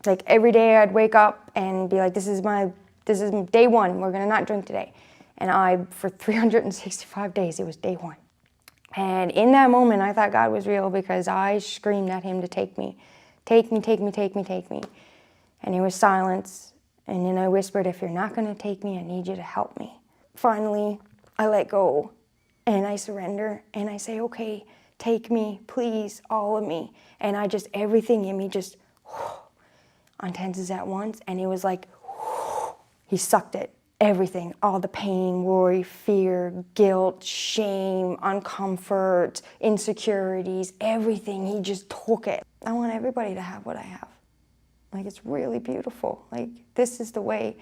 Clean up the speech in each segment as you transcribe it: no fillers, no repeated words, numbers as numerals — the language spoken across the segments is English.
Like every day I'd wake up and be like, this is day one, we're gonna not drink today. And for 365 days, it was day one. And in that moment, I thought God was real because I screamed at him to take me. Take me, take me, take me, take me. And it was silence. And then I whispered, if you're not gonna take me, I need you to help me. Finally, I let go and I surrender and I say, okay, take me, please, all of me. And everything in me just on tenses at once. And it was like, he sucked it. Everything, all the pain, worry, fear, guilt, shame, uncomfort, insecurities, everything, he just took it. I want everybody to have what I have. Like, it's really beautiful. Like, this is the way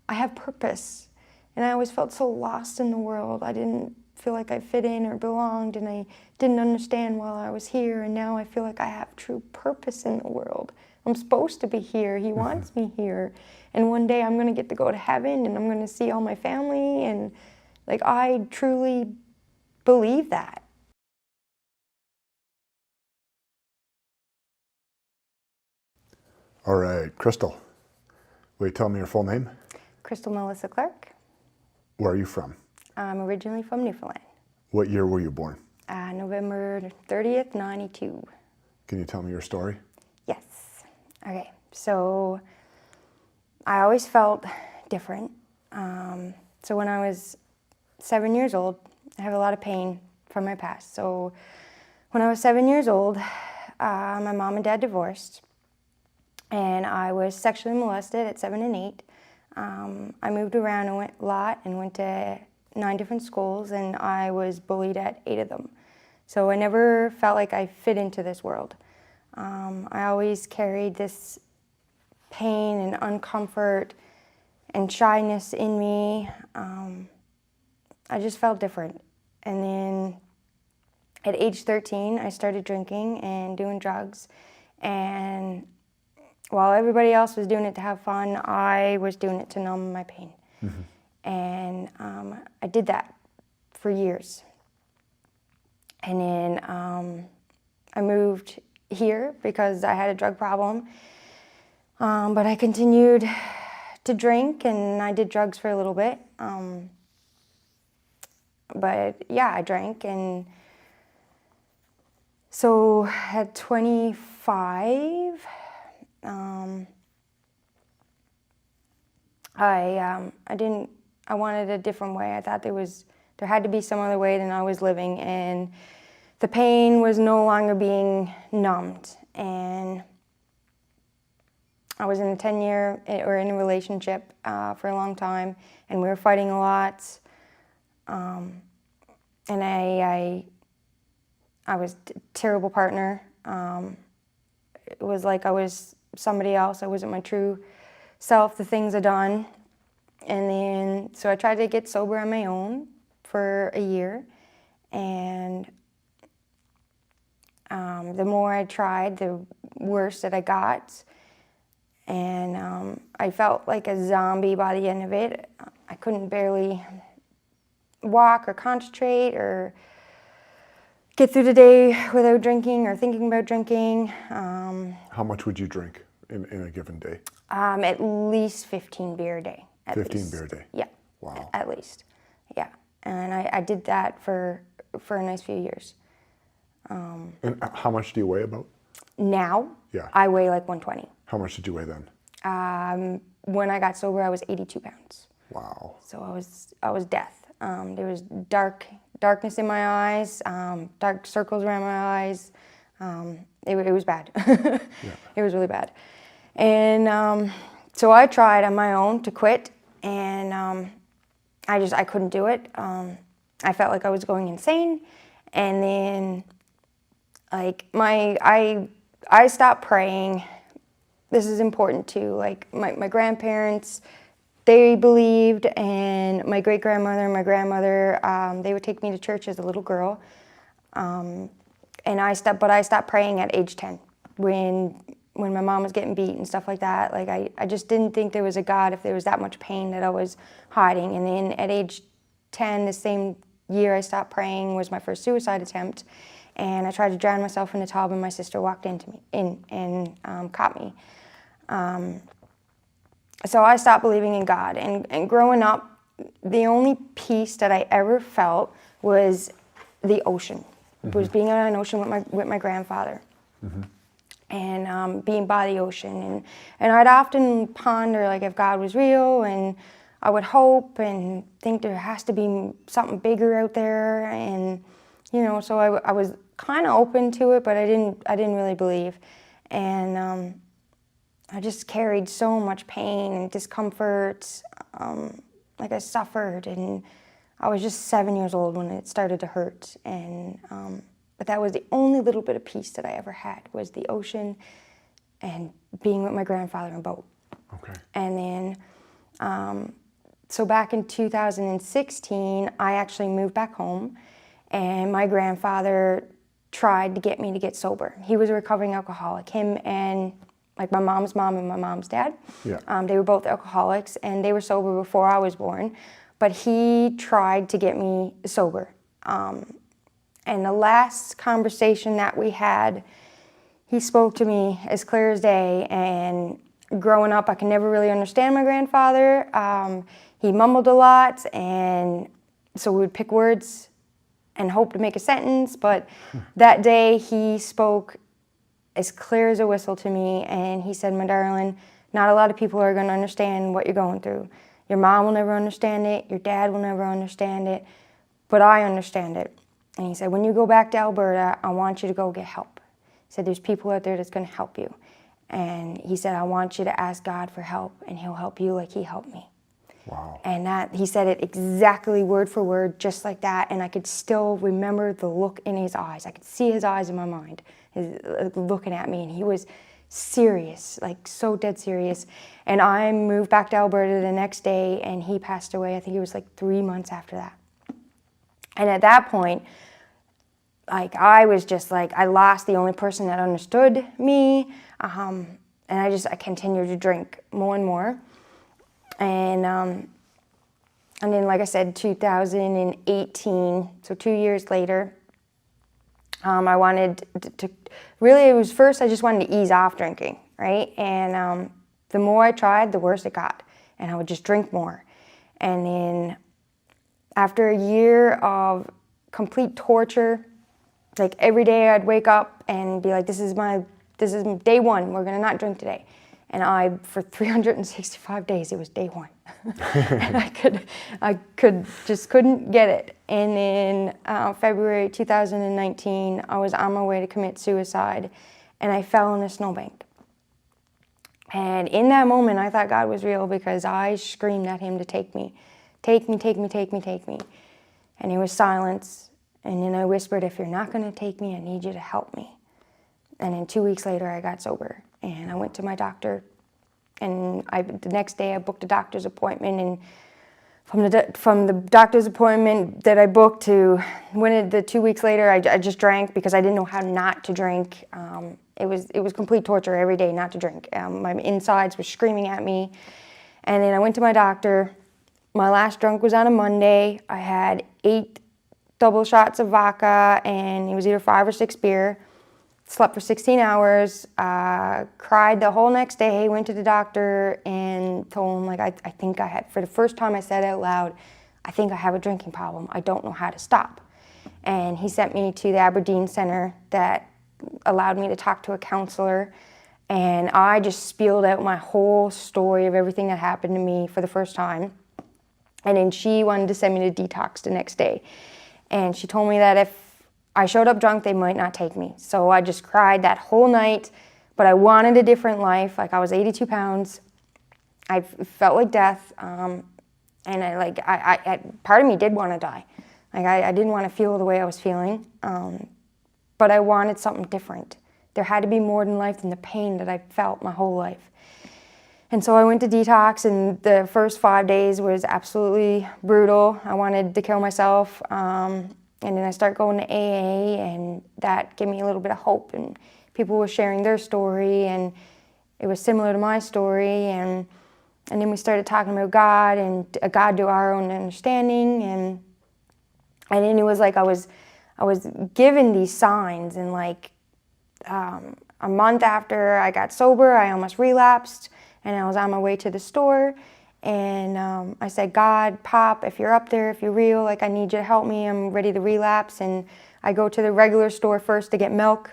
I have purpose. And I always felt so lost in the world. I didn't feel like I fit in or belonged, and I didn't understand while I was here, and now I feel like I have true purpose in the world. I'm supposed to be here. He wants me here. And one day I'm going to get to go to heaven and I'm going to see all my family. And like, I truly believe that. All right, Crystal, will you tell me your full name? Crystal Melissa Clark. Where are you from? I'm originally from Newfoundland. What year were you born? November 30th, 92. Can you tell me your story? Yes. Okay, so I always felt different. So when I was 7 years old, I have a lot of pain from my past. So when I was 7 years old, my mom and dad divorced, and I was sexually molested at 7 and 8. I moved around a lot and went to 9 different schools, and I was bullied at 8 of them. So I never felt like I fit into this world. I always carried this pain and uncomfort and shyness in me. I just felt different. And then at age 13, I started drinking and doing drugs. And while everybody else was doing it to have fun, I was doing it to numb my pain. Mm-hmm. And I did that for years. And then I moved here because I had a drug problem. But I continued to drink, and I did drugs for a little bit. But yeah, I drank, and so at 25, I wanted a different way. I thought there had to be some other way than I was living, and the pain was no longer being numbed. And I was in a 10-year, or in a relationship for a long time, and we were fighting a lot. And I was a terrible partner. It was like I was somebody else. I wasn't my true self, the things I'd done. And then, so I tried to get sober on my own for a year. And the more I tried, the worse that I got. And I felt like a zombie by the end of it. I couldn't barely walk or concentrate or get through the day without drinking or thinking about drinking. How much would you drink in a given day? At least 15 beer a day. 15 beer a day? Yeah. Wow. At least. Yeah. And I did that for a nice few years. And how much do you weigh about? Now, yeah, I weigh like 120. How much did you weigh then? When I got sober, I was 82 pounds. Wow. So I was death. There was darkness in my eyes, dark circles around my eyes. It was bad. Yeah. It was really bad. And so I tried on my own to quit, and I couldn't do it. I felt like I was going insane, and then like I stopped praying. This is important too. Like my grandparents, they believed, and my great-grandmother and my grandmother, they would take me to church as a little girl. And I stopped praying at age 10 when my mom was getting beat and stuff like that. Like I just didn't think there was a God if there was that much pain that I was hiding. And then at age 10, the same year I stopped praying, was my first suicide attempt. And I tried to drown myself in a tub, and my sister walked in and caught me. So I stopped believing in God. And growing up, the only peace that I ever felt was the ocean. Was being on an ocean with my grandfather. And being by the ocean. And I'd often ponder, like, if God was real, and I would hope and think there has to be something bigger out there. And, you know, so I was kind of open to it, but I didn't really believe. And I just carried so much pain and discomfort. Like, I suffered, and I was just 7 years old when it started to hurt. And but that was the only little bit of peace that I ever had, was the ocean and being with my grandfather in a boat. Okay. And then, so back in 2016, I actually moved back home, and my grandfather tried to get me to get sober. He was a recovering alcoholic. Him and, like, my mom's mom and my mom's dad, they were both alcoholics, and they were sober before I was born. But he tried to get me sober. And the last conversation that we had, he spoke to me as clear as day. And growing up, I could never really understand my grandfather. He mumbled a lot, and so we would pick words and hope to make a sentence. But that day, he spoke as clear as a whistle to me, and he said, "My darling, not a lot of people are going to understand what you're going through. Your mom will never understand it, your dad will never understand it, but I understand it." And he said, "When you go back to Alberta, I want you to go get help." He said, "There's people out there that's going to help you." And he said, "I want you to ask God for help, and he'll help you like he helped me." Wow. And that, he said it exactly word for word, just like that. And I could still remember the look in his eyes. I could see his eyes in my mind, looking at me. And he was serious, like so dead serious. And I moved back to Alberta the next day, and he passed away. I think it was like 3 months after that. And at that point, like, I was just like, I lost the only person that understood me. And I continued to drink more and more. And then, like I said, 2018, so 2 years later, I wanted to really, it was first, I just wanted to ease off drinking, right? And the more I tried, the worse it got. And I would just drink more. And then after a year of complete torture, like, every day I'd wake up and be like, this is day one, we're gonna not drink today. And for 365 days, it was day one. And I just couldn't get it. And in February 2019, I was on my way to commit suicide, and I fell in a snowbank. And in that moment, I thought God was real, because I screamed at him to take me. Take me, take me, take me, take me. And it was silence. And then I whispered, "If you're not gonna take me, I need you to help me." And then 2 weeks later, I got sober. And I went to my doctor, and the next day I booked a doctor's appointment. And from the doctor's appointment that I booked to the 2 weeks later, I just drank, because I didn't know how not to drink. It was complete torture every day not to drink. My insides were screaming at me. And then I went to my doctor. My last drunk was on a Monday. I had 8 double shots of vodka, and it was either 5 or 6 beer. Slept for 16 hours, cried the whole next day, went to the doctor and told him, like, I think I had, for the first time I said out loud, "I think I have a drinking problem. I don't know how to stop." And he sent me to the Aberdeen Center that allowed me to talk to a counselor. And I just spilled out my whole story of everything that happened to me for the first time. And then she wanted to send me to detox the next day. And she told me that if I showed up drunk, they might not take me. So I just cried that whole night, but I wanted a different life. Like, I was 82 pounds. I felt like death. And part of me did want to die. Like, I didn't want to feel the way I was feeling. But I wanted something different. There had to be more than life than the pain that I felt my whole life. And so I went to detox, and the first 5 days was absolutely brutal. I wanted to kill myself. And then I started going to AA, and that gave me a little bit of hope. And people were sharing their story, and it was similar to my story. And then we started talking about God, and a God to our own understanding. And then it was like I was given these signs, and like a month after I got sober, I almost relapsed, and I was on my way to the store, and I said, God, Pop, if you're up there, if you're real, like I need you to help me, I'm ready to relapse. And I go to the regular store first to get milk,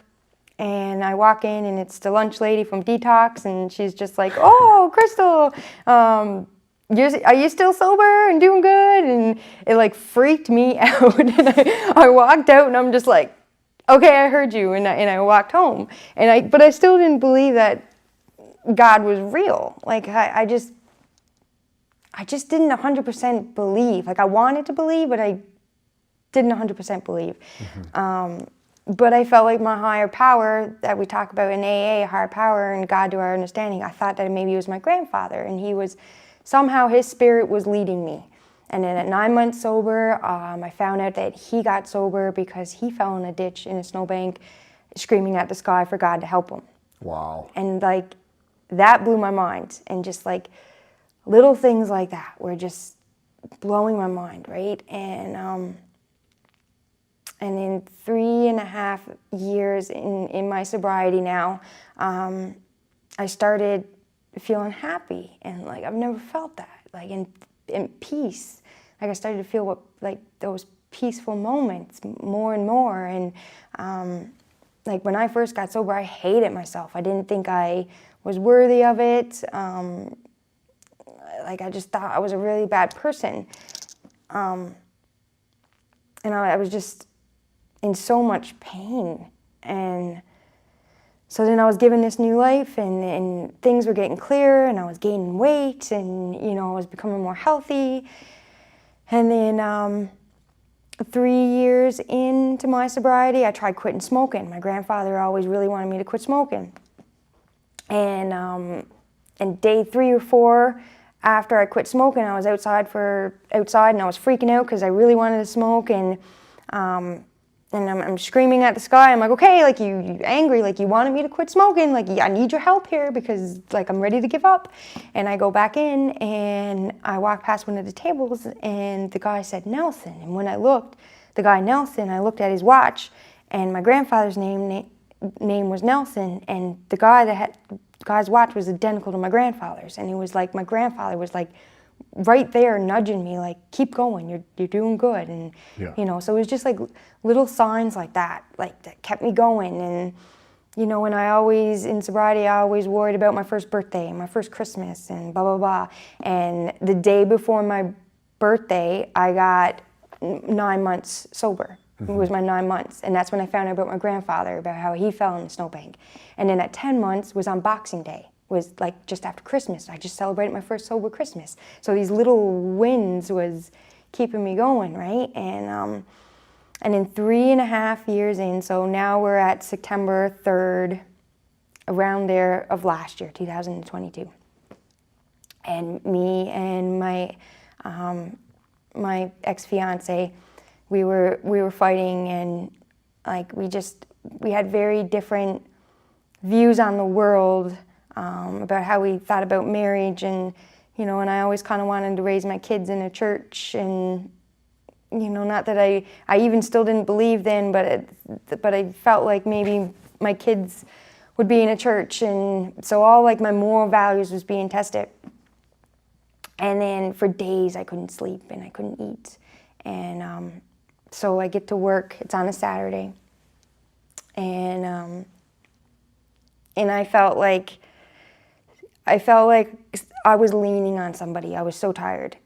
and I walk in, and it's the lunch lady from Detox, and she's just like, oh, Crystal, are you still sober and doing good? And it like freaked me out. And I walked out, and I'm just like, okay, I heard you. And I walked home. But I still didn't believe that God was real. Like I just didn't 100% believe. Like I wanted to believe, but I didn't 100% believe. But I felt like my higher power that we talk about in AA, higher power and God to our understanding, I thought that maybe it was my grandfather, and somehow his spirit was leading me. And then at 9 months sober, I found out that he got sober because he fell in a ditch in a snowbank, screaming at the sky for God to help him. Wow. And like, that blew my mind. And just like, little things like that were just blowing my mind, right? And in 3.5 years in my sobriety now, I started feeling happy, and like I've never felt that, like in peace. Like I started to feel what like those peaceful moments more and more. And like when I first got sober, I hated myself. I didn't think I was worthy of it. Like I just thought I was a really bad person, and I was just in so much pain. And so then I was given this new life, and things were getting clearer, and I was gaining weight, and I was becoming more healthy. And then 3 years into my sobriety, I tried quitting smoking. My grandfather always really wanted me to quit smoking. And day 3 or 4 after I quit smoking, I was outside, and I was freaking out because I really wanted to smoke. And I'm screaming at the sky. I'm like, okay, like you angry, like you wanted me to quit smoking, like I need your help here because like I'm ready to give up. And I go back in, and I walk past one of the tables, and the guy said Nelson. And when I looked, the guy Nelson, I looked at his watch, and my grandfather's name was Nelson, and the guy's watch was identical to my grandfather's. And it was like my grandfather was like right there nudging me, like, keep going, you're doing good. And so it was just like little signs like that kept me going. And and in sobriety, I always worried about my first birthday and my first Christmas and blah blah blah. And the day before my birthday, I got 9 months sober. It was my 9 months, and that's when I found out about my grandfather, about how he fell in the snowbank. And then at 10 months was on Boxing Day, was like just after Christmas. I just celebrated my first sober Christmas. So these little wins was keeping me going, right? And in 3.5 years in, so now we're at September 3rd, around there of last year, 2022. And me and my ex-fiance, we were fighting, and like we had very different views on the world, about how we thought about marriage. And and I always kind of wanted to raise my kids in a church. And not that I even still didn't believe then, but I felt like maybe my kids would be in a church. And so all like my moral values was being tested. And then for days I couldn't sleep and I couldn't eat. And so I get to work, it's on a Saturday, and I felt like I was leaning on somebody. I was so tired,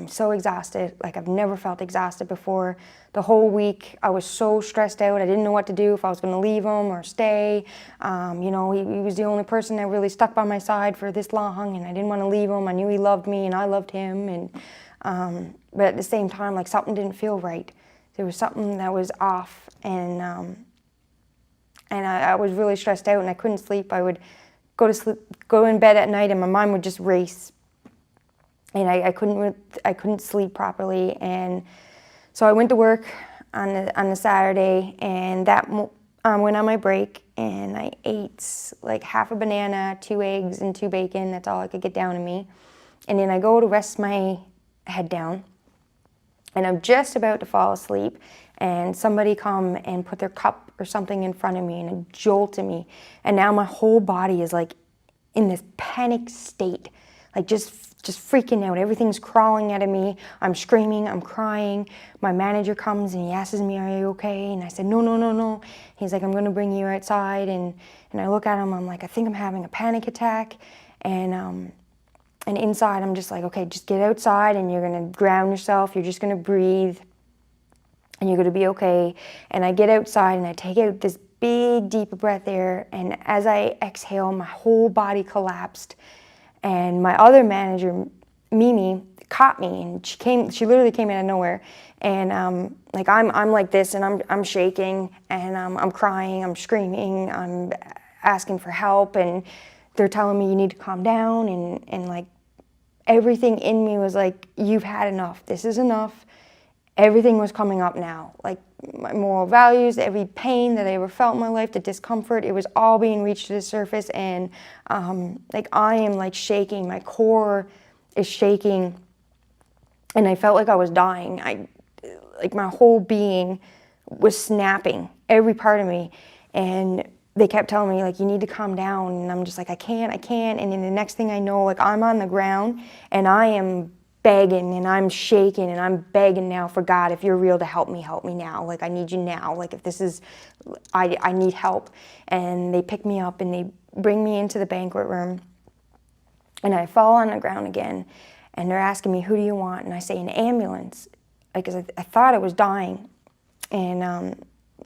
so exhausted. Like I've never felt exhausted before. The whole week I was so stressed out. I didn't know what to do, if I was going to leave him or stay. He was the only person that really stuck by my side for this long, and I didn't want to leave him. I knew he loved me and I loved him. And but at the same time, like something didn't feel right. There was something that was off, and I was really stressed out, and I couldn't sleep. I would go in bed at night, and my mind would just race, and I couldn't sleep properly. And so I went to work on the Saturday, and that went on my break, and I ate like half a banana, 2 eggs, and 2 bacon. That's all I could get down in me. And then I go to rest my head down, and I'm just about to fall asleep, and somebody come and put their cup or something in front of me, and it jolted me. And now my whole body is like in this panic state, like just freaking out. Everything's crawling out of me. I'm screaming, I'm crying. My manager comes and he asks me, "Are you okay?" And I said, "No, no, no, no." He's like, "I'm gonna bring you outside." And I look at him, I'm like, "I think I'm having a panic attack." And inside I'm just like, "Okay, just get outside and you're gonna ground yourself. You're just gonna breathe and you're gonna be okay." And I get outside and I take out this big, deep breath air. And as I exhale, my whole body collapsed. And my other manager, Mimi, caught me, and she literally came out of nowhere. And like I'm like this, and I'm shaking, and I'm crying, I'm screaming, I'm asking for help, and they're telling me, "You need to calm down," and like everything in me was like, "You've had enough. This is enough." Everything was coming up now, like my moral values, every pain that I ever felt in my life, the discomfort, it was all being reached to the surface. And like I am like shaking, my core is shaking, and I felt like I was dying. Like my whole being was snapping, every part of me. And they kept telling me, like, "You need to calm down." And I'm just like, I can't. And then the next thing I know, like I'm on the ground and I am begging and I'm shaking and I'm begging now for God, "If you're real, to help me now. Like, I need you now. Like, if this is, I need help." And they pick me up and they bring me into the banquet room, and I fall on the ground again, and they're asking me, "Who do you want?" And I say, "An ambulance," because I thought I was dying. And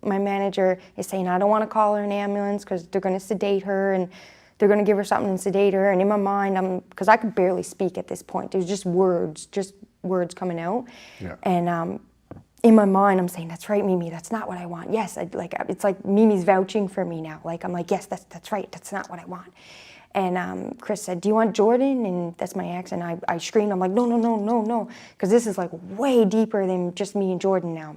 my manager is saying, "I don't want to call her an ambulance because they're going to sedate her and they're going to give her something and sedate her." And in my mind, because I could barely speak at this point. There's just words coming out. Yeah. And in my mind, I'm saying, "That's right, Mimi. That's not what I want." Yes, it's like Mimi's vouching for me now. Like I'm like, "Yes, that's right. That's not what I want." And Chris said, "Do you want Jordan?" And that's my ex. And I screamed. I'm like, "No, no, no, no, no," because this is like way deeper than just me and Jordan now.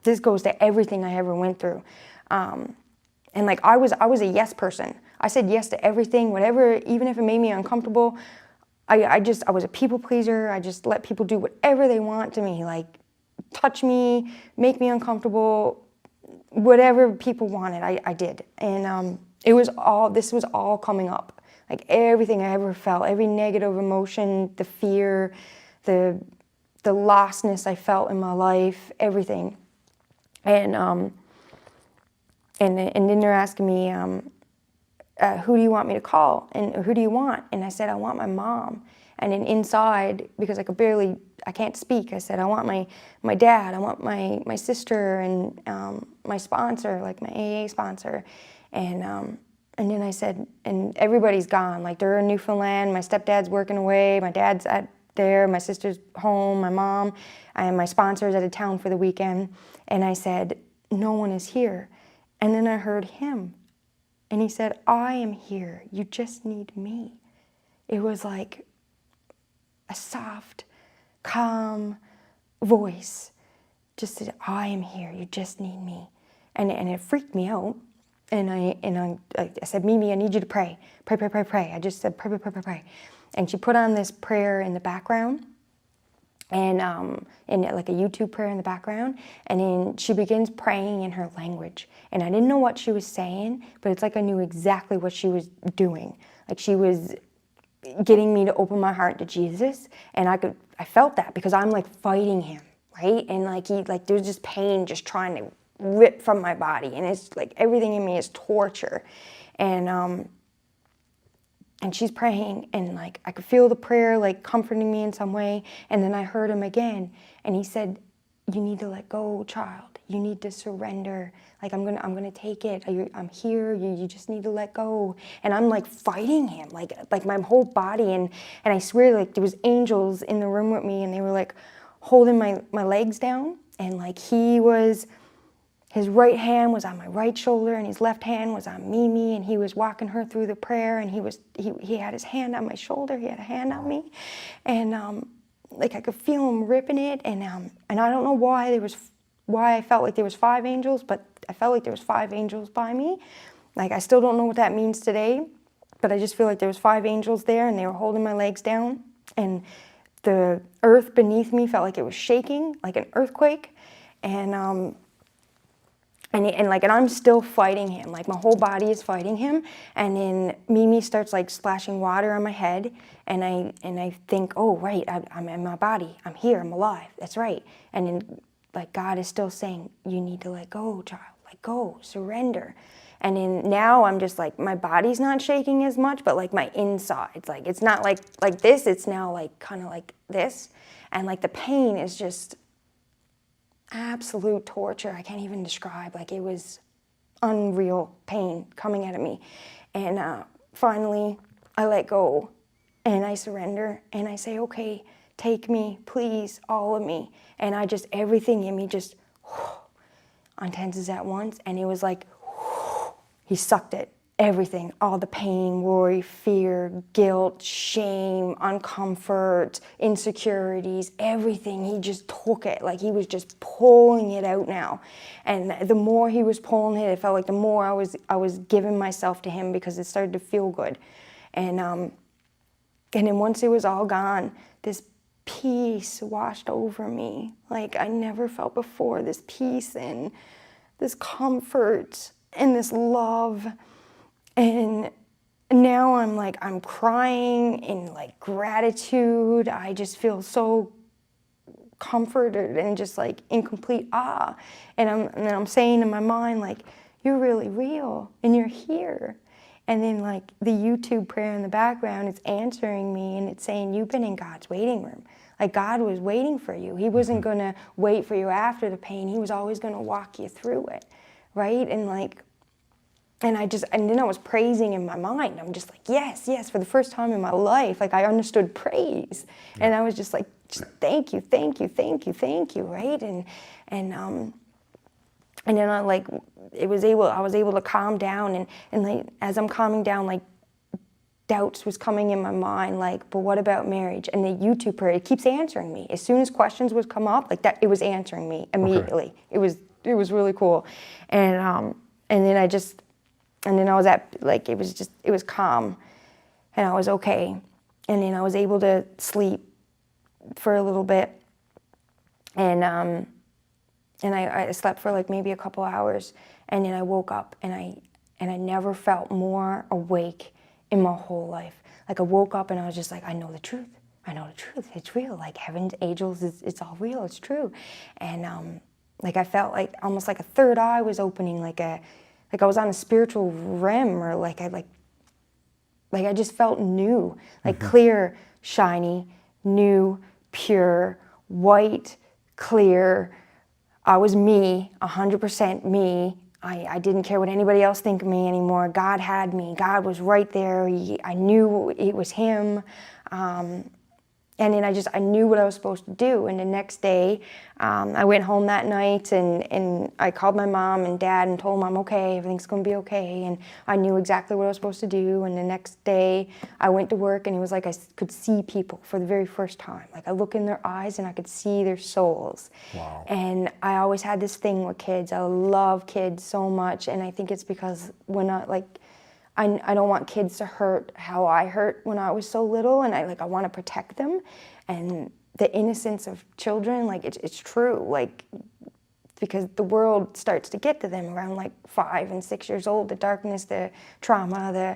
This goes to everything I ever went through. And like I was a yes person. I said yes to everything, whatever, even if it made me uncomfortable. I was a people pleaser. I just let people do whatever they want to me, like touch me, make me uncomfortable, whatever people wanted, I did. And this was all coming up. Like everything I ever felt, every negative emotion, the fear, the lostness I felt in my life, everything. And then they're asking me, "Who do you want me to call? And who do you want?" And I said, "I want my mom." And then inside, because I can't speak, I said, "I want my dad, I want my sister, and my sponsor, like my AA sponsor." And then I said, and everybody's gone. Like they're in Newfoundland, my stepdad's working away, my dad's there, my sister's home, my mom, and my sponsor's out of town for the weekend. And I said, "No one is here." And then I heard him. And he said, "I am here. You just need me." It was like a soft, calm voice. Just said, "I am here. You just need me." And it freaked me out. And I said, "Mimi, I need you to pray. Pray, pray, pray, pray." I just said, "Pray, pray, pray, pray, pray." And she put on this prayer in the background. And like a YouTube prayer in the background, and then she begins praying in her language. And I didn't know what she was saying, but it's like I knew exactly what she was doing. Like she was getting me to open my heart to Jesus, and I felt that because I'm like fighting him, right? And like there's just pain just trying to rip from my body, and it's like everything in me is torture. And she's praying, and like I could feel the prayer like comforting me in some way. And then I heard him again, and he said, "You need to let go, child. You need to surrender. Like I'm gonna take it. I'm here. You just need to let go." And I'm like fighting him, like my whole body. And I swear, like there was angels in the room with me, and they were like holding my legs down, and like his right hand was on my right shoulder, and his left hand was on Mimi, and he was walking her through the prayer, and he had his hand on my shoulder, he had a hand on me, and like I could feel him ripping it, and I don't know why I felt like there was 5 angels, but I felt like there was 5 angels by me. Like I still don't know what that means today, but I just feel like there was 5 angels there, and they were holding my legs down, and the earth beneath me felt like it was shaking, like an earthquake, and and I'm still fighting him. Like, my whole body is fighting him. And then Mimi starts like splashing water on my head, and I think, oh right, I'm in my body. I'm here. I'm alive. That's right. And then like God is still saying, you need to let go, child. Let go. Surrender. And then now I'm just like, my body's not shaking as much, but like my insides, like it's not like this. It's now like kind of like this, and like the pain is just absolute torture. I can't even describe. Like, it was unreal pain coming out of me. And finally, I let go and I surrender and I say, okay, take me, please, all of me. And I just, everything in me just untenses at once. And it was like, he sucked it. Everything, all the pain, worry, fear, guilt, shame, uncomfort, insecurities, everything. He just took it. Like, he was just pulling it out now. And the more he was pulling it, it felt like the more I was giving myself to him, because it started to feel good. And then once it was all gone, this peace washed over me like I never felt before. This peace and this comfort and this love. And now I'm crying in like gratitude. I just feel so comforted and just like in complete awe. And I'm saying in my mind, like, you're really real and you're here. And then like the YouTube prayer in the background, it's answering me and it's saying, you've been in God's waiting room. Like, God was waiting for you. He wasn't going to wait for you after the pain. He was always going to walk you through it, right? And like, and then I was praising in my mind. I'm just like, yes, yes, for the first time in my life, like I understood praise. Yeah. And I was just like, thank you, thank you, thank you, thank you, right? And then I was able to calm down, and like, as I'm calming down, like doubts was coming in my mind, like, but what about marriage? And the YouTube prayer, it keeps answering me. As soon as questions would come up, like that, it was answering me immediately. Okay. It was really cool. And then I was it was calm, and I was okay. And then I was able to sleep for a little bit, and I slept for like maybe a couple hours, and then I woke up, and I never felt more awake in my whole life. Like, I woke up and I was just like, I know the truth. I know the truth. It's real. Like, heavens, angels, it's all real. It's true. And like, I felt like almost like a third eye was opening, like I was on a spiritual realm, or like I just felt new, like clear, shiny, new, pure, white, clear. I was me, 100% me. I didn't care what anybody else think of me anymore. God had me. God was right there. I knew it was him. And then I knew what I was supposed to do. And the next day, I went home that night, and I called my mom and dad and told them I'm okay, everything's going to be okay. And I knew exactly what I was supposed to do. And the next day, I went to work, and it was like I could see people for the very first time. Like, I look in their eyes, and I could see their souls. Wow. And I always had this thing with kids. I love kids so much, and I think it's because I don't want kids to hurt how I hurt when I was so little, and I want to protect them. And the innocence of children, like, it's true, like, because the world starts to get to them around like 5 and 6 years old, the darkness, the trauma, the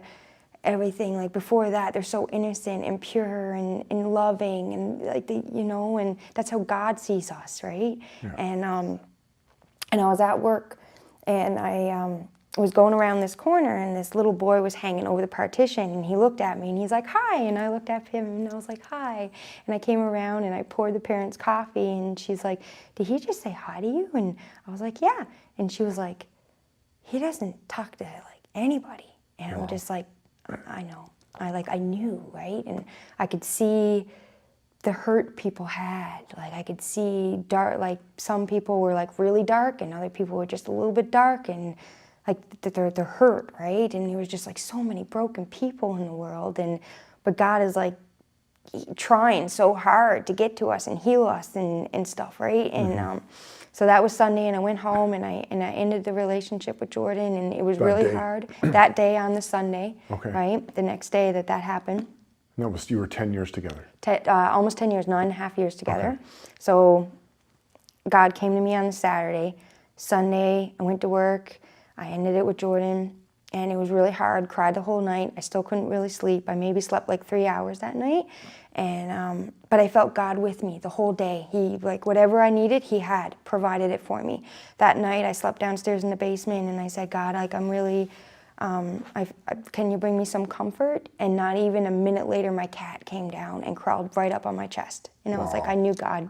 everything. Like, before that, they're so innocent and pure and loving, and like, and that's how God sees us, right? Yeah. And I was at work, and I was going around this corner, and this little boy was hanging over the partition, and he looked at me, and he's like, hi, and I looked at him, and I was like, hi, and I came around, and I poured the parents coffee, and she's like, did he just say hi to you? And I was like, yeah. And she was like, he doesn't talk to like anybody. And I'm just like, I know. I knew, right? And I could see the hurt people had. Like, I could see dark, like some people were like really dark, and other people were just a little bit dark, and like they're hurt, right? And there was just like so many broken people in the world, but God is like trying so hard to get to us and heal us and stuff, right? And so that was Sunday, and I went home, and I ended the relationship with Jordan, and it was really hard that day on the Sunday, right? The next day that happened. No, you were 10 years together. Almost 10 years, 9.5 years together. Okay. So God came to me on the Saturday. Sunday, I went to work. I ended it with Jordan, and it was really hard. Cried the whole night. I still couldn't really sleep. I maybe slept like 3 hours that night, and but I felt God with me the whole day. He, like, whatever I needed, He had provided it for me. That night, I slept downstairs in the basement, and I said, God, like, I'm really, can you bring me some comfort? And not even a minute later, my cat came down and crawled right up on my chest. And I was like, I knew God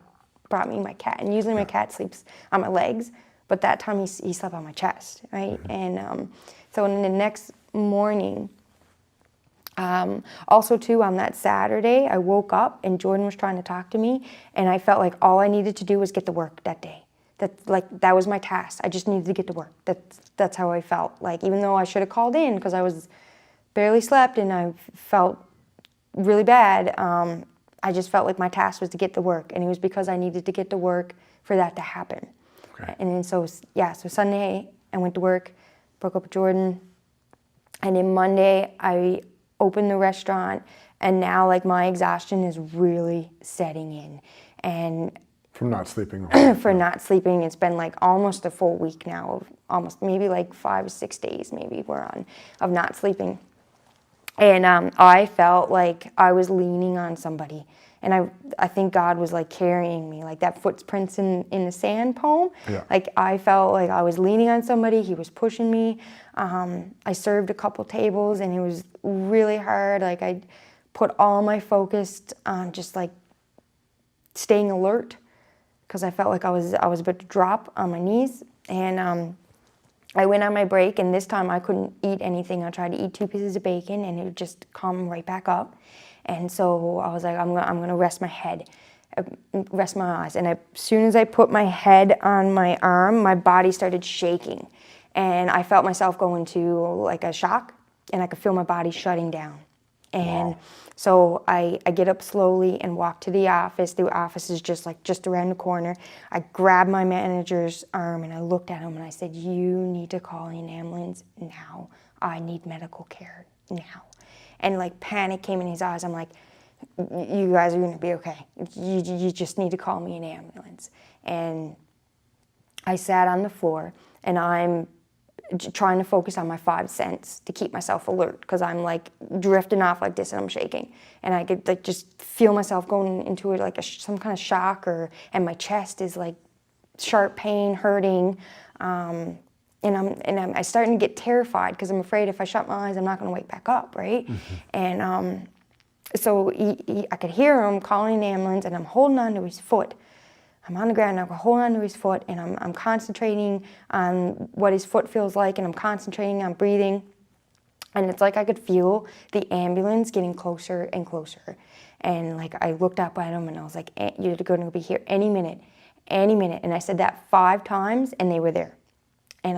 brought me my cat. And usually my cat sleeps on my legs, but that time he slept on my chest, right? And so in the next morning, also too, on that Saturday, I woke up and Jordan was trying to talk to me, and I felt like all I needed to do was get to work that day. That was my task. I just needed to get to work. That's how I felt. Like, even though I should have called in because I was barely slept and I felt really bad, I just felt like my task was to get to work, and it was because I needed to get to work for that to happen. Okay. And then so Sunday I went to work, broke up with Jordan, and then Monday I opened the restaurant, and now like my exhaustion is really setting in. And from not sleeping? For not sleeping, it's been like almost a full week now, almost maybe like 5 or 6 days maybe we're on of not sleeping. And I felt like I was leaning on somebody. And I think God was like carrying me, like that footprints in the sand poem. Yeah. Like I felt like I was leaning on somebody, He was pushing me. I served a couple tables and it was really hard. Like I put all my focus on just like staying alert, because I felt like I was about to drop on my knees. And I went on my break, and this time I couldn't eat anything. I tried to eat 2 pieces of bacon, and it would just come right back up. And so I was like, I'm gonna rest my head, rest my eyes. And as soon as I put my head on my arm, my body started shaking. And I felt myself go into like a shock, and I could feel my body shutting down. And so I get up slowly and walk to the office. The office is just around the corner. I grabbed my manager's arm and I looked at him and I said, you need to call an ambulance now. I need medical care now. And like panic came in his eyes. I'm like, you guys are gonna be okay. You just need to call me an ambulance. And I sat on the floor and I'm trying to focus on my 5 senses to keep myself alert, because I'm like drifting off like this and I'm shaking, and I could like just feel myself going into like some kind of shock, and my chest is like sharp pain, hurting, and I'm starting to get terrified because I'm afraid if I shut my eyes I'm not going to wake back up, right? Mm-hmm. And so I could hear him calling an ambulance, and I'm holding on to his foot. I'm on the ground, I'm holding on to his foot, and I'm concentrating on what his foot feels like, and I'm concentrating on breathing. And it's like I could feel the ambulance getting closer and closer. And like I looked up at him and I was like, you're going to be here any minute. And I said that 5 times, and they were there. And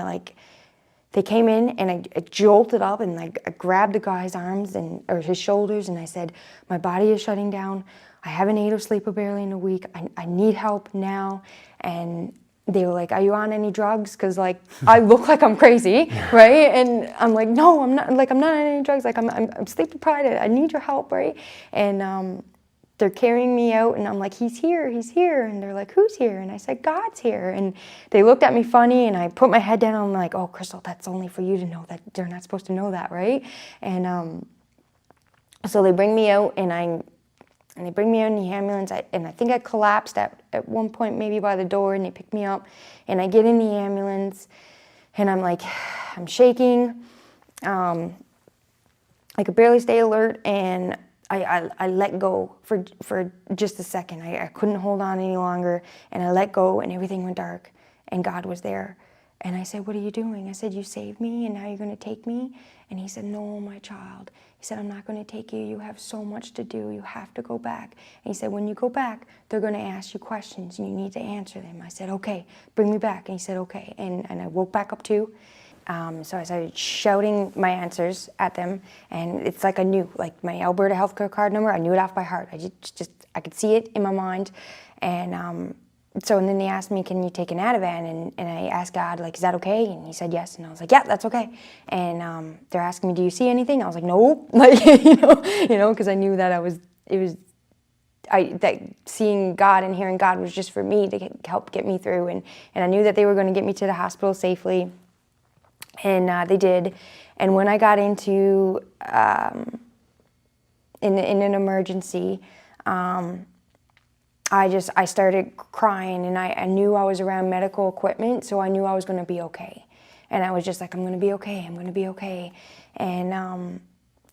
they came in, and I jolted up, and I grabbed the guy's arms or his shoulders, and I said, my body is shutting down. I haven't ate or slept barely in a week. I need help now. And they were like, are you on any drugs? Because like I look like I'm crazy, right? And I'm like, no, I'm not. Like I'm not on any drugs. Like I'm sleep deprived. I need your help, right? And they're carrying me out, and I'm like, he's here. And they're like, who's here? And I said, God's here. And they looked at me funny, and I put my head down. And I'm like, oh, Crystal, that's only for you to know that. They're not supposed to know that, right? And so they bring me out, and they bring me out in the ambulance, and I think I collapsed at one point maybe by the door, and they pick me up, and I get in the ambulance, and I'm like, I'm shaking, I could barely stay alert, and I let go for just a second. I couldn't hold on any longer, and I let go, and everything went dark, and God was there. And I said, what are you doing? I said, you saved me, and now you're going to take me? And he said, no, my child. He said, I'm not going to take you. You have so much to do. You have to go back. And he said, when you go back, they're going to ask you questions, and you need to answer them. I said, okay, bring me back. And he said, okay. And I woke back up too. So I started shouting my answers at them, and it's like I knew, like my Alberta healthcare card number, I knew it off by heart. I could see it in my mind. And then they asked me, can you take an Ativan? And I asked God, like, is that okay? And he said yes. And I was like, yeah, that's okay. And they're asking me, do you see anything? I was like, nope. Like, you know, because I knew that it was that seeing God and hearing God was just for me to help get me through. And I knew that they were going to get me to the hospital safely. And they did. And when I got into in an emergency, I started crying, and I knew I was around medical equipment, so I knew I was going to be okay. And I was just like, I'm going to be okay, I'm going to be okay. And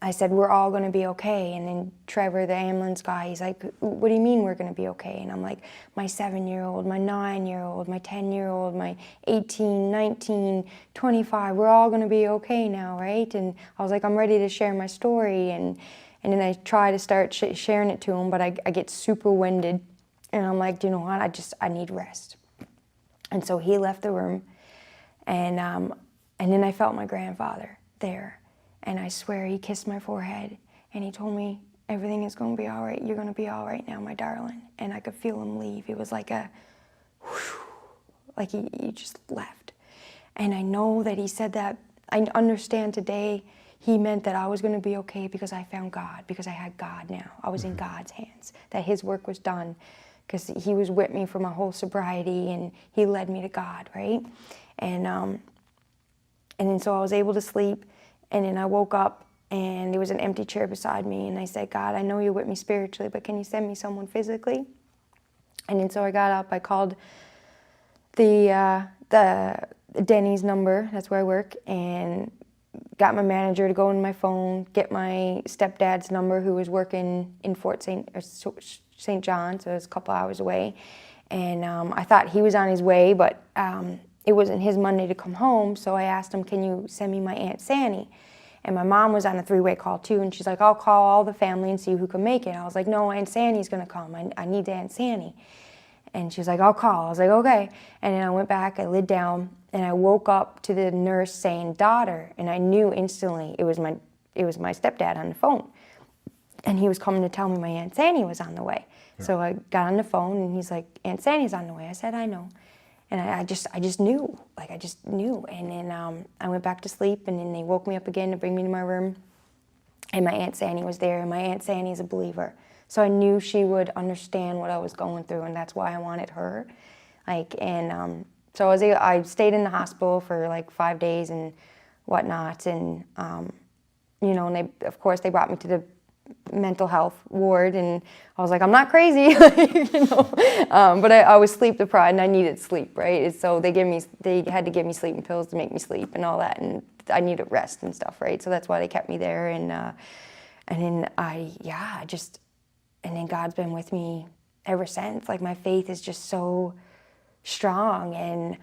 I said, we're all going to be okay. And then Trevor, the ambulance guy, he's like, what do you mean we're going to be okay? And I'm like, my 7-year-old, my 9-year-old, my 10-year-old, my 18, 19, 25, we're all going to be okay now, right? And I was like, I'm ready to share my story. And then I try to start sharing it to him, but I get super winded. And I'm like, you know what, I need rest. And so he left the room. And then I felt my grandfather there. And I swear he kissed my forehead and he told me, everything is going to be all right. You're going to be all right now, my darling. And I could feel him leave. It was like a whew, like he just left. And I know that he said that. I understand today he meant that I was going to be okay because I found God, because I had God now. I was in God's hands, that his work was done because he was with me for my whole sobriety and he led me to God, right? And then so I was able to sleep. And then I woke up and there was an empty chair beside me, and I said, God, I know you're with me spiritually, but can you send me someone physically? And then so I got up, I called the Denny's number, that's where I work, and got my manager to go on my phone, get my stepdad's number, who was working in Fort St. John, so it was a couple hours away. And I thought he was on his way, but it wasn't his Monday to come home, so I asked him, can you send me my Aunt Sandy? And my mom was on a 3-way call too, and she's like, I'll call all the family and see who can make it. I was like, no, Aunt Sandy's gonna come. I need Aunt Sandy. And she was like, I'll call. I was like, okay. And then I went back, I laid down, and I woke up to the nurse saying, daughter, and I knew instantly it was my stepdad on the phone. And he was coming to tell me my Aunt Sandy was on the way. Yeah. So I got on the phone, and he's like, Aunt Sandy's on the way. I said, I know. And I just knew, like I just knew. And then I went back to sleep, and then they woke me up again to bring me to my room. And my Aunt Sandy was there, and my Aunt Sandy's a believer. So I knew she would understand what I was going through, and that's why I wanted her. So I stayed in the hospital for like 5 days and whatnot. And, and of course they brought me to the mental health ward, and I was like, I'm not crazy, but I was sleep deprived and I needed sleep, right? So they had to give me sleeping pills to make me sleep and all that, and I needed rest and stuff, right? So that's why they kept me there, and then and then God's been with me ever since. Like my faith is just so strong, and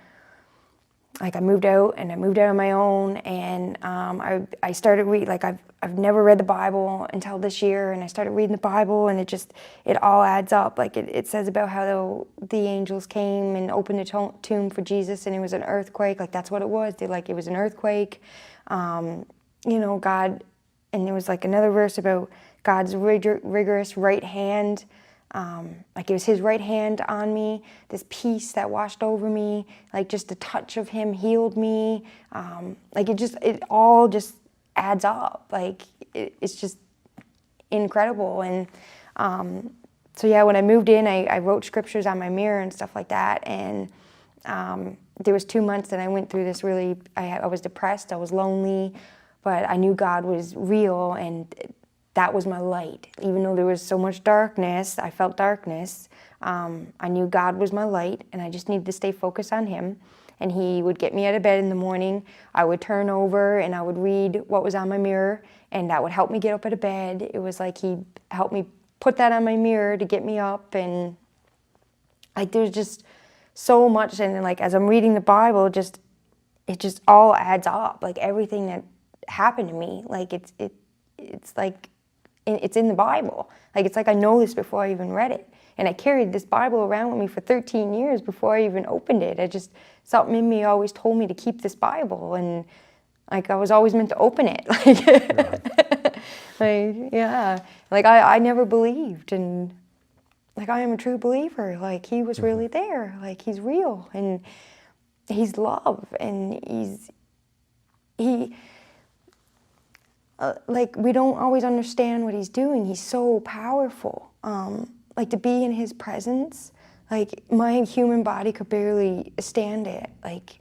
like I moved out on my own, and I started read, like I've never read the Bible until this year, and I started reading the Bible, and it all adds up. Like it says about how the angels came and opened the tomb for Jesus, and it was an earthquake. Like that's what it was. It was an earthquake. God, and there was like another verse about God's rigorous right hand. Like it was his right hand on me, this peace that washed over me, like just the touch of him healed me. Like it all just adds up. Like it's just incredible. And so yeah, when I moved in, I wrote scriptures on my mirror and stuff like that. And there was 2 months that I went through this I was depressed, I was lonely, but I knew God was real, and that was my light. Even though there was so much darkness, I felt darkness, I knew God was my light, and I just needed to stay focused on him. And he would get me out of bed in the morning. I would turn over and I would read what was on my mirror, and that would help me get up out of bed. It was like he helped me put that on my mirror to get me up, and like there's just so much. And like as I'm reading the Bible, it just all adds up. Like everything that happened to me, like it's like it's in the Bible. Like it's like I know this before I even read it. And I carried this Bible around with me for 13 years before I even opened it. Something in me always told me to keep this Bible, and like I was always meant to open it. Like I never believed, and like I am a true believer. Like he was really there. Like he's real, and he's love, and like we don't always understand what he's doing. He's so powerful. like to be in his presence, like my human body could barely stand it. Like,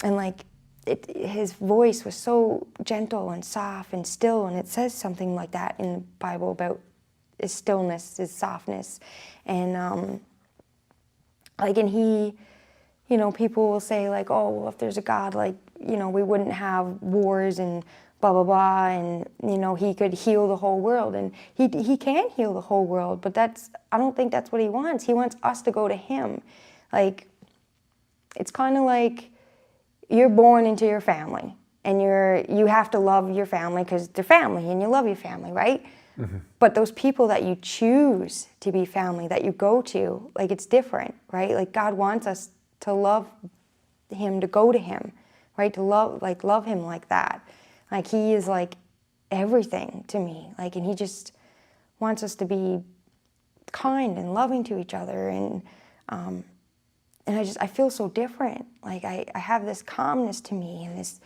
and like his voice was so gentle and soft and still, and it says something like that in the Bible about his stillness, his softness, and like, and he, you know, people will say like, oh, well, if there's a God, like, you know, we wouldn't have wars and blah, blah, blah, and, you know, he could heal the whole world, and he can heal the whole world, but I don't think that's what he wants. He wants us to go to him. Like, it's kind of like you're born into your family, and you have to love your family because they're family, and you love your family, right? Mm-hmm. But those people that you choose to be family, that you go to, like, it's different, right? Like, God wants us to love him, to go to him, right? To love him like that. Like, he is like everything to me. Like, and he just wants us to be kind and loving to each other. And I feel so different. Like, I have this calmness to me and this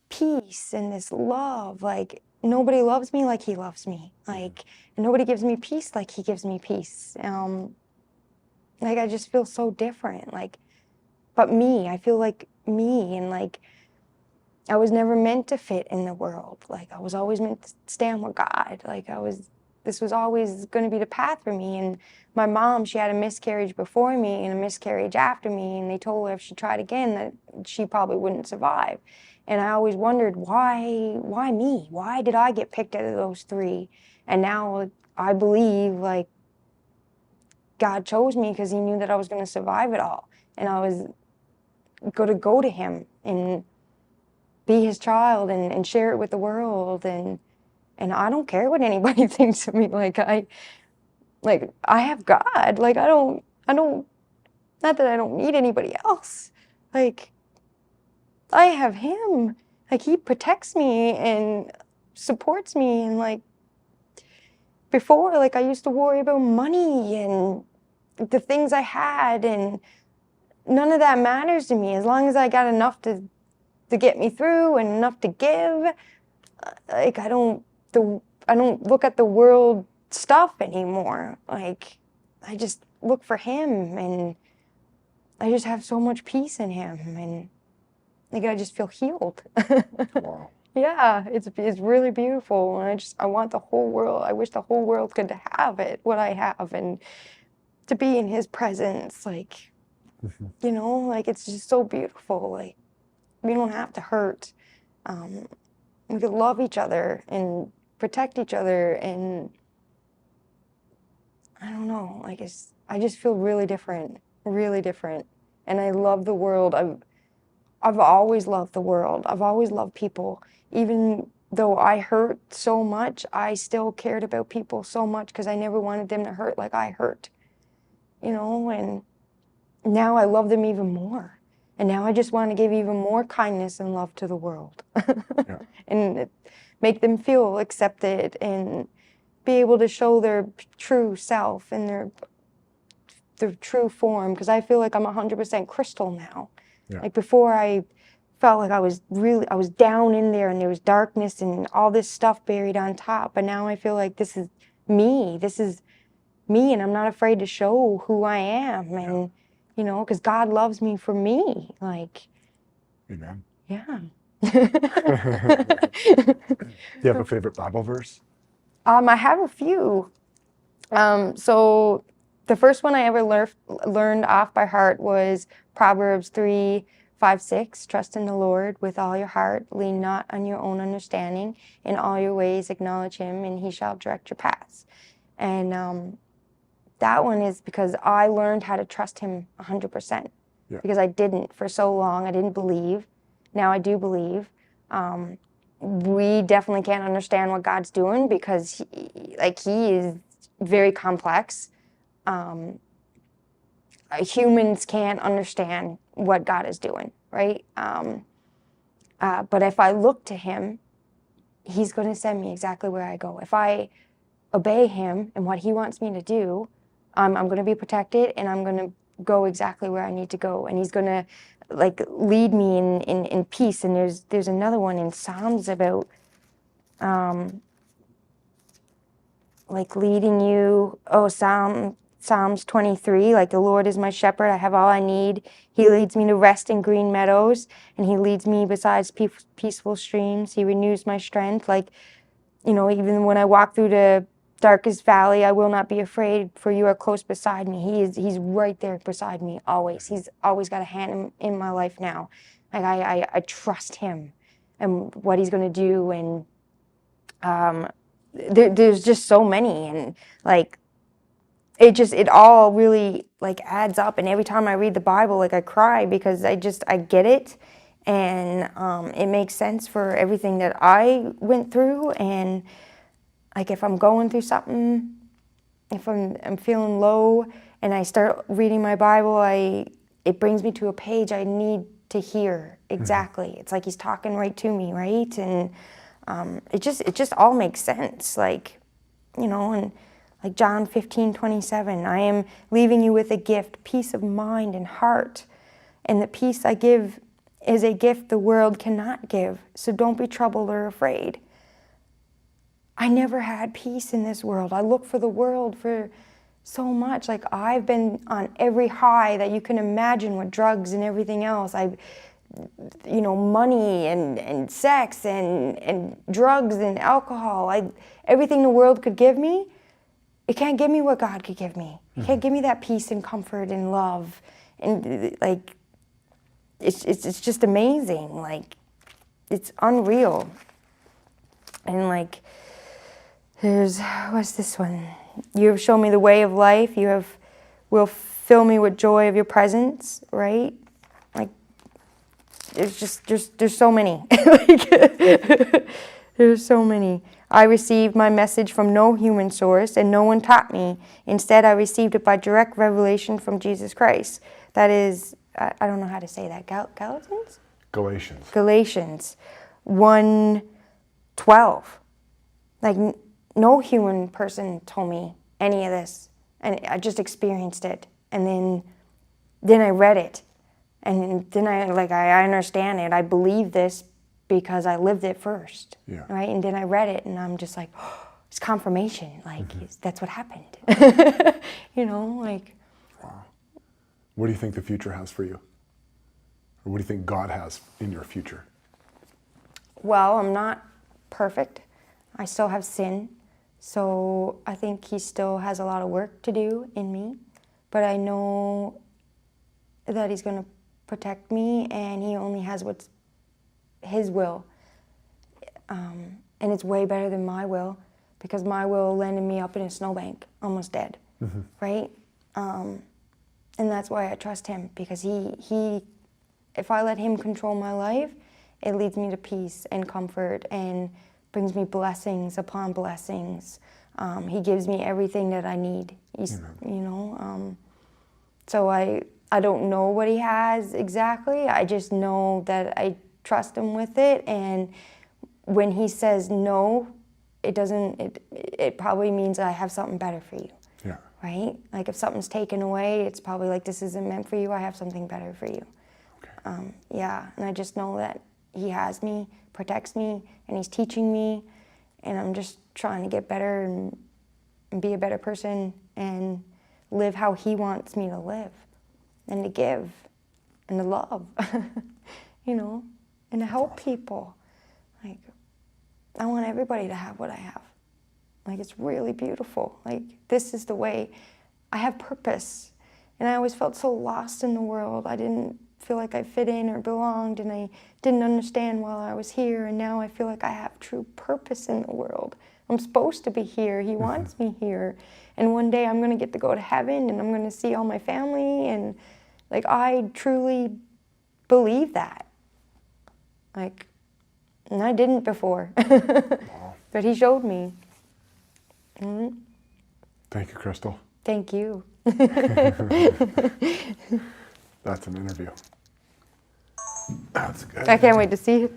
peace and this love. Like, nobody loves me like he loves me. Like, and nobody gives me peace like he gives me peace. Like, I just feel so different. Like, but me, I feel like me, and like, I was never meant to fit in the world. Like, I was always meant to stand with God. Like, this was always going to be the path for me. And my mom, she had a miscarriage before me and a miscarriage after me, and they told her if she tried again that she probably wouldn't survive. And I always wondered, why me? Why did I get picked out of those three? And now I believe, like, God chose me because he knew that I was going to survive it all. And I was going to go to him and be his child and share it with the world. And I don't care what anybody thinks of me. Like, I have God. Like, I don't, not that I don't need anybody else. Like, I have him. Like, he protects me and supports me. And like, before, like, I used to worry about money and the things I had, and none of that matters to me as long as I got enough to get me through and enough to give. Like, I don't look at the world stuff anymore. Like, I just look for him, and I just have so much peace in him, and like, I just feel healed. Wow. Yeah, it's really beautiful, and I want the whole world. I wish the whole world could have it, what I have, and to be in his presence. Like, you know, like, it's just so beautiful. Like, we don't have to hurt. We could love each other and protect each other, and I don't know, like, I just feel really different, and I love the world. I've always loved the world. I've always loved people. Even though I hurt so much, I still cared about people so much because I never wanted them to hurt like I hurt, you know, and now I love them even more. And now I just want to give even more kindness and love to the world. Yeah. And make them feel accepted and be able to show their true self and their true form. Because I feel like I'm 100% crystal now. Yeah. Like, before, I felt like I was down in there and there was darkness and all this stuff buried on top. But now I feel like this is me. This is me, and I'm not afraid to show who I am. And, you know, because God loves me for me. Like, Amen. yeah. Do you have a favorite Bible verse? I have a few. So the first one I ever learned off by heart was Proverbs 3:5-6. Trust in the Lord with all your heart. Lean not on your own understanding. In all your ways acknowledge him, and he shall direct your paths. And that one is because I learned how to trust him 100%. Yeah. Because I didn't for so long. I didn't believe. Now I do believe. We definitely can't understand what God's doing because he is very complex. Humans can't understand what God is doing, right? But if I look to him, he's going to send me exactly where I go. If I obey him and what he wants me to do, I'm going to be protected, and I'm going to go exactly where I need to go. And he's going to, like, lead me in peace. And there's another one in Psalms about like leading you. Oh, Psalms 23, like the Lord is my shepherd, I have all I need. He leads me to rest in green meadows, and he leads me beside peaceful streams. He renews my strength. Like, even when I walk through the darkest valley, I will not be afraid, for you are close beside me. He's right there beside me always. He's always got a hand in my life now. Like I trust him and what he's going to do. And there's just so many, and like it all really like adds up. And every time I read the Bible, like I cry because I get it, and it makes sense for everything that I went through. And like if I'm going through something, if I'm feeling low and I start reading my Bible, it brings me to a page I need to hear exactly. It's like he's talking right to me, right? And it just all makes sense, like, and like John 15:27, I am leaving you with a gift, peace of mind and heart, and the peace I give is a gift the world cannot give, so don't be troubled or afraid. I never had peace in this world. I look for the world for so much. Like I've been on every high that you can imagine with drugs and everything else. Money and sex and drugs and alcohol. Everything the world could give me, it can't give me what God could give me. It can't give me that peace and comfort and love. And like, it's just amazing. Like, it's unreal. And like, what's this one? You have shown me the way of life. Will fill me with joy of your presence, right? Like, there's so many. There's so many. I received my message from no human source, and no one taught me. Instead, I received it by direct revelation from Jesus Christ. That is, I don't know how to say that. Galatians 1:12. Like, no human person told me any of this, and I just experienced it. And then I read it, and then I understand it. I believe this because I lived it first, right? And then I read it, and I'm just like, oh, it's confirmation. Like, that's what happened. Like. Wow. What do you think the future has for you? Or what do you think God has in your future? Well, I'm not perfect. I still have sin. So I think he still has a lot of work to do in me. But I know that he's going to protect me, and he only has what's his will. And it's way better than my will, because my will landed me up in a snowbank, almost dead, right? And that's why I trust him, because he, if I let him control my life, it leads me to peace and comfort and brings me blessings upon blessings. He gives me everything that I need, so I don't know what he has exactly. I just know that I trust him with it, and when he says no, it probably means I have something better for you. Yeah. Right? Like if something's taken away, it's probably like, this isn't meant for you, I have something better for you. Okay. And I just know that he has me, protects me, and he's teaching me, and I'm just trying to get better and be a better person and live how he wants me to live, and to give and to love, and to help people. Like, I want everybody to have what I have. Like, it's really beautiful. Like, this is the way I have purpose. And I always felt so lost in the world. I didn't feel like I fit in or belonged, and I didn't understand while I was here. And now I feel like I have true purpose in the world. I'm supposed to be here. He wants me here. And one day I'm going to get to go to heaven, and I'm going to see all my family. And like, I truly believe that. Like, and I didn't before. Wow. But he showed me. Mm-hmm. Thank you, Crystal. Thank you. That's an interview. That's good. I can't wait to see it.